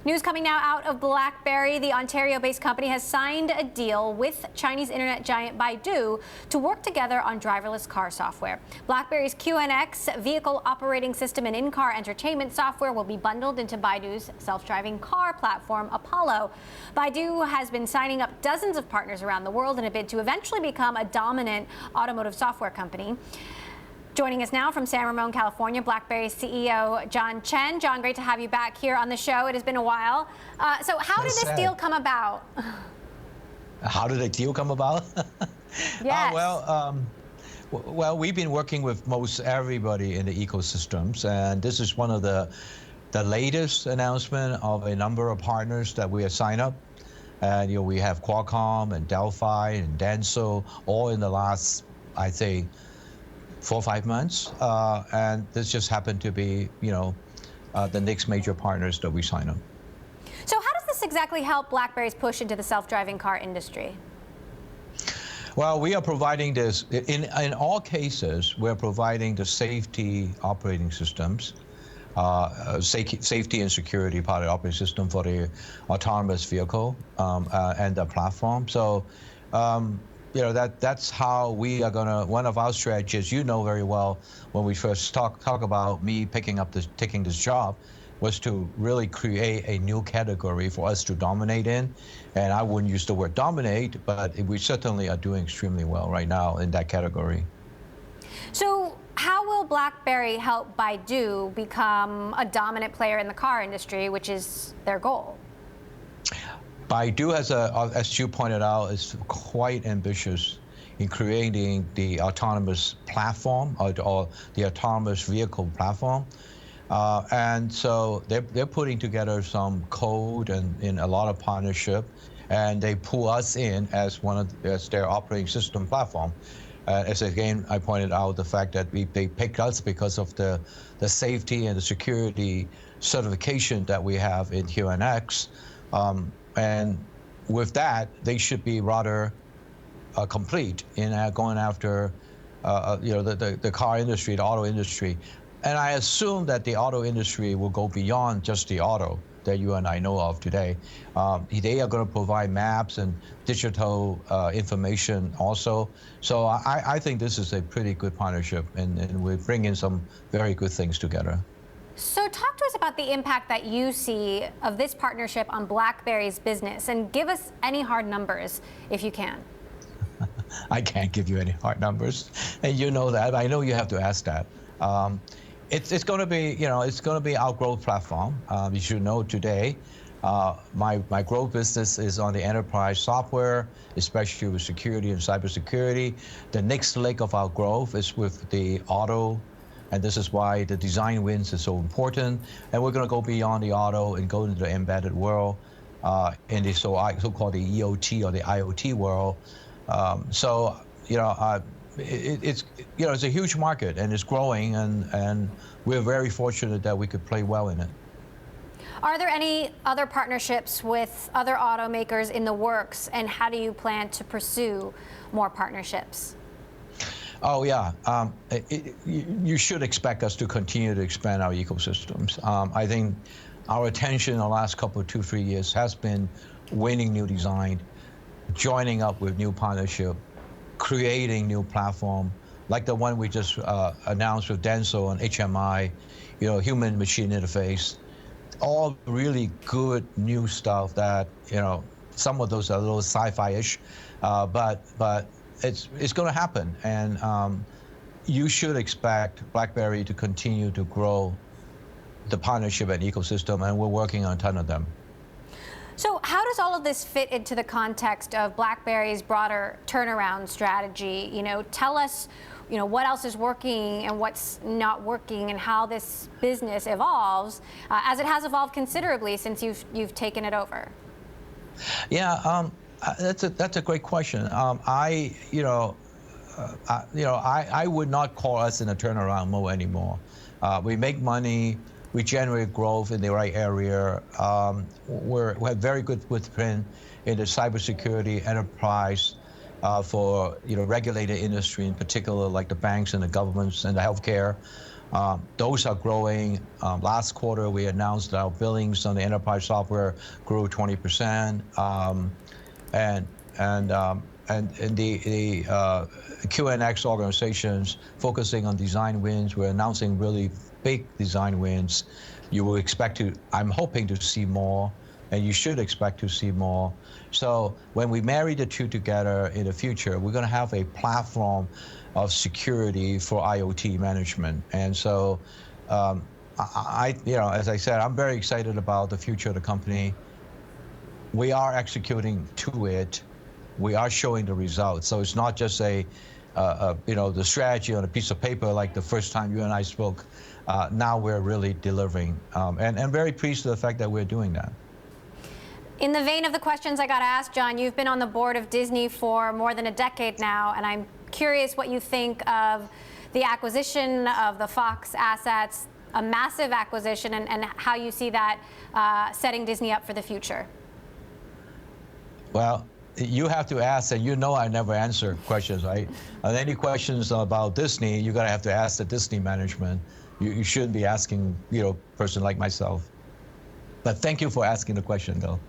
News coming now out of BlackBerry. The Ontario-based company has signed a deal with Chinese internet giant Baidu to work together on driverless car software. BlackBerry's QNX vehicle operating system and in-car entertainment software will be bundled into Baidu's self-driving car platform, Apollo. Baidu has been signing up dozens of partners around the world in a bid to eventually become a dominant automotive software company. Joining us now from San Ramon, California, BlackBerry CEO John Chen. John, great to have you back here on the show. It has been a while. So how did this deal come about? How did the deal come about? Yes. Well, we've been working with most everybody in the ecosystems, and this is one of the latest announcement of a number of partners that we have signed up. And we have Qualcomm and Delphi and Denso, all in the last, I'd say, 4 or 5 months, and this just happened to be, the next major partners that we sign up. So how does this exactly help BlackBerry's push into the self-driving car industry? Well, we are providing this, in all cases, we're providing the safety operating systems, safety and security part of the operating system for the autonomous vehicle and the platform. So, that's how we are gonna, one of our strategies, very well, when we first talk about me taking this job, was to really create a new category for us to dominate in. And I wouldn't use the word dominate, but we certainly are doing extremely well right now in that category. So how will BlackBerry help Baidu become a dominant player in the car industry, which is their goal? Baidu has as you pointed out, is quite ambitious in creating the autonomous platform or the autonomous vehicle platform. And so they're putting together some code and in a lot of partnership, and they pull us in as as their operating system platform. As again, I pointed out the fact that they picked us because of the safety and the security certification that we have in QNX. And with that, they should be rather complete in going after the car industry, the auto industry. And I assume that the auto industry will go beyond just the auto that you and I know of today. They are going to provide maps and digital information also. So I think this is a pretty good partnership, and we bring in some very good things together. So talk to us about the impact that you see of this partnership on BlackBerry's business, and give us any hard numbers if you can. I can't give you any hard numbers, and you know that. I know you have to ask that. It's going to be, it's going to be our growth platform. You should know today, my growth business is on the enterprise software, especially with security and cybersecurity. The next leg of our growth is with the auto. And this is why the design wins is so important. And we're going to go beyond the auto and go into the embedded world, in the so-called the EOT or the IoT world. It's a huge market, and it's growing, and we're very fortunate that we could play well in it. Are there any other partnerships with other automakers in the works, and how do you plan to pursue more partnerships? Oh, yeah. You should expect us to continue to expand our ecosystems. I think our attention in the last couple of 2-3 years has been winning new design, joining up with new partnership, creating new platform, like the one we just announced with Denso and HMI, human-machine interface. All really good new stuff that, some of those are a little sci-fi-ish, but it's going to happen, and you should expect BlackBerry to continue to grow the partnership and ecosystem, and we're working on a ton of them. So how does all of this fit into the context of BlackBerry's broader turnaround strategy? Tell us, what else is working and what's not working, and how this business evolves, as it has evolved considerably since you've taken it over. Yeah. That's a great question. I would not call us in a turnaround mode anymore. We make money, we generate growth in the right area. We have very good footprint in the cybersecurity enterprise for regulated industry in particular, like the banks and the governments and the healthcare. Those are growing. Last quarter, we announced that our billings on the enterprise software grew 20%. And the QNX organizations focusing on design wins, we're announcing really big design wins. You will expect to, I'm hoping to see more, and you should expect to see more. So when we marry the two together in the future, we're going to have a platform of security for IoT management. And so, as I said, I'm very excited about the future of the company. We are executing to it. We are showing the results. So it's not just the strategy on a piece of paper like the first time you and I spoke. Now we're really delivering, and very pleased with the fact that we're doing that. In the vein of the questions I got to ask, John, you've been on the board of Disney for more than a decade now, and I'm curious what you think of the acquisition of the Fox assets, a massive acquisition, and how you see that setting Disney up for the future. Well, you have to ask, and you know I never answer questions, right? Any questions about Disney, you're going to have to ask the Disney management. You shouldn't be asking, a person like myself. But thank you for asking the question, though.